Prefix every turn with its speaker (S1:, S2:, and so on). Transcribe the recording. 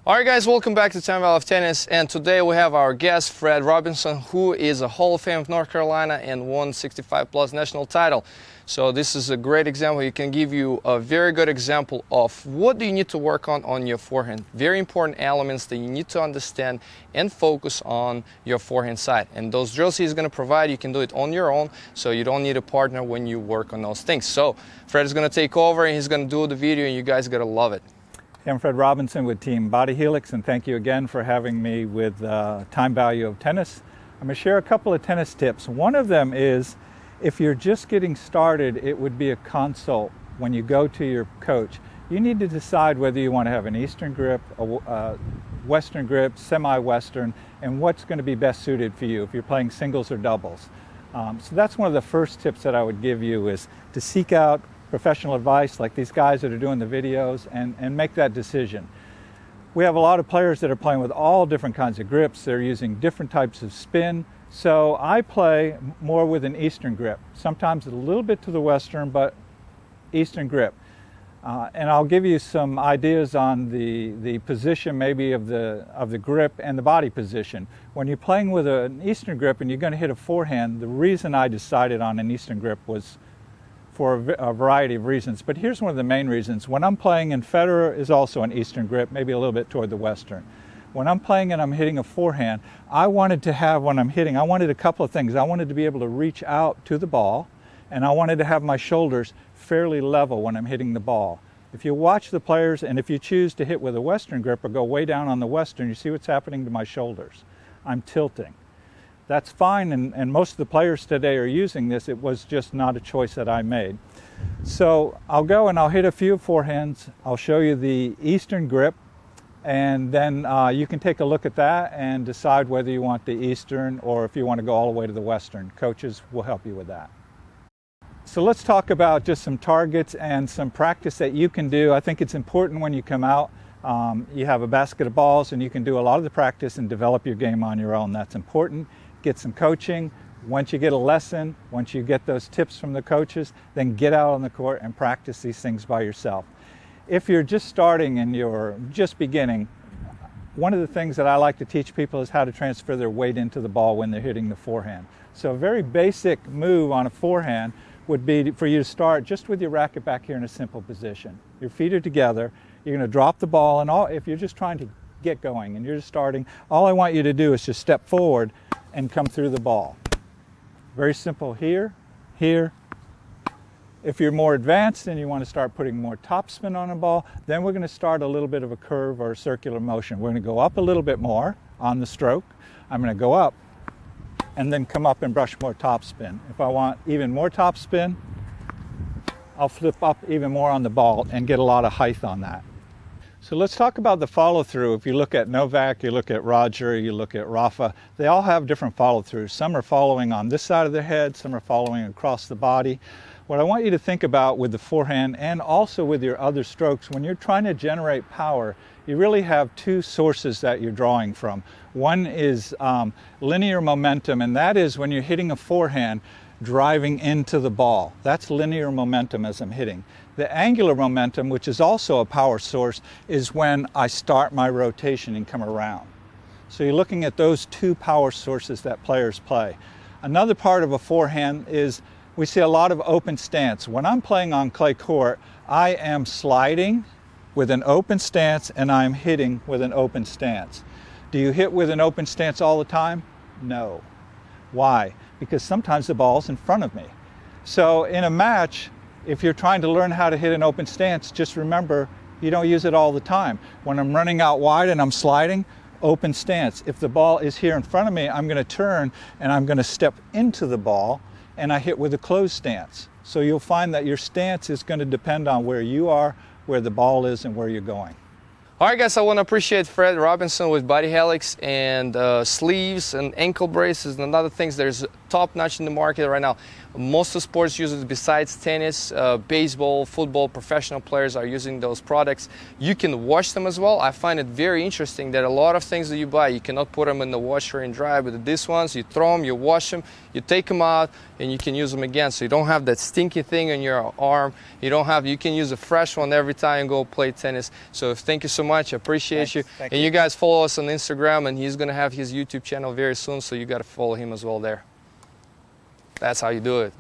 S1: Alright guys, welcome back to Time Valley of Tennis, and today we have our guest Fred Robinson, who is a Hall of Fame of North Carolina and won 65 plus national title. So this is a great example. He can give you a very good example of what do you need to work on your forehand. Very important elements that you need to understand and focus on your forehand side. And those drills he's going to provide, you can do it on your own, so you don't need a partner when you work on those things. So Fred is going to take over and he's going to do the video, and you guys got to love it.
S2: I'm Fred Robinson with Team Body Helix, and thank you again for having me with Time Value of Tennis. I'm going to share a couple of tennis tips. One of them is, if you're just getting started, it would be a consult when you go to your coach. You need to decide whether you want to have an Eastern grip, a Western grip, semi-Western, and what's going to be best suited for you if you're playing singles or doubles. So that's one of the first tips that I would give you, is to seek out professional advice like these guys that are doing the videos and make that decision. We have a lot of players that are playing with all different kinds of grips. They're using different types of spin. So I play more with an Eastern grip, sometimes a little bit to the Western, but Eastern grip. And I'll give you some ideas on the position maybe of the grip and the body position. When you're playing with an Eastern grip and you're going to hit a forehand, the reason I decided on an Eastern grip was for a variety of reasons, but here's one of the main reasons. When I'm playing, and Federer is also an Eastern grip, maybe a little bit toward the Western. When I'm playing and I'm hitting a forehand, I wanted to have, when I'm hitting, I wanted a couple of things. I wanted to be able to reach out to the ball, and I wanted to have my shoulders fairly level when I'm hitting the ball. If you watch the players, and if you choose to hit with a Western grip or go way down on the Western, you see what's happening to my shoulders. I'm tilting. That's fine, and most of the players today are using this. It was just not a choice that I made. So I'll go and I'll hit a few forehands. I'll show you the Eastern grip, and then you can take a look at that and decide whether you want the Eastern or if you want to go all the way to the Western. Coaches will help you with that. So let's talk about just some targets and some practice that you can do. I think it's important when you come out. You have a basket of balls and you can do a lot of the practice and develop your game on your own. That's important. Get some coaching. Once you get a lesson, once you get those tips from the coaches, then get out on the court and practice these things by yourself. If you're just starting and you're just beginning, one of the things that I like to teach people is how to transfer their weight into the ball when they're hitting the forehand. So a very basic move on a forehand would be for you to start just with your racket back here in a simple position. Your feet are together. You're going to drop the ball, and if you're just trying to get going and you're just starting, all I want you to do is just step forward and come through the ball. Very simple. Here, here. If you're more advanced and you want to start putting more topspin on a ball, then we're going to start a little bit of a curve or a circular motion. We're going to go up a little bit more on the stroke. I'm going to go up and then come up and brush more topspin. If I want even more topspin, I'll flip up even more on the ball and get a lot of height on that. So let's talk about the follow-through. If you look at Novak, you look at Roger, you look at Rafa, they all have different follow-throughs. Some are following on this side of their head, some are following across the body. What I want you to think about with the forehand and also with your other strokes, when you're trying to generate power, you really have two sources that you're drawing from. One is linear momentum, and that is when you're hitting a forehand, driving into the ball. That's linear momentum as I'm hitting. The angular momentum, which is also a power source, is when I start my rotation and come around. So you're looking at those two power sources that players play. Another part of a forehand is we see a lot of open stance. When I'm playing on clay court, I am sliding with an open stance and I'm hitting with an open stance. Do you hit with an open stance all the time? No. Why? Because sometimes the ball's in front of me. So in a match, if you're trying to learn how to hit an open stance, just remember you don't use it all the time. When I'm running out wide and I'm sliding, open stance. If the ball is here in front of me, I'm going to turn and I'm going to step into the ball and I hit with a closed stance. So you'll find that your stance is going to depend on where you are, where the ball is, and where you're going.
S1: All right, guys, I want to appreciate Fred Robinson with Body Helix and sleeves and ankle braces and other things. There's top-notch in the market right now. Most of sports use it besides tennis, baseball, football, professional players are using those products. You can wash them as well. I find it very interesting that a lot of things that you buy, you cannot put them in the washer and dry, but these ones, you throw them, you wash them, you take them out, and you can use them again. So you don't have that stinky thing on your arm. You can use a fresh one every time you go play tennis. So thank you so much. much. I appreciate you.
S2: Thank
S1: and you guys follow us on Instagram, and he's going to have his YouTube channel very soon, so you got to follow him as well there. That's how you do it.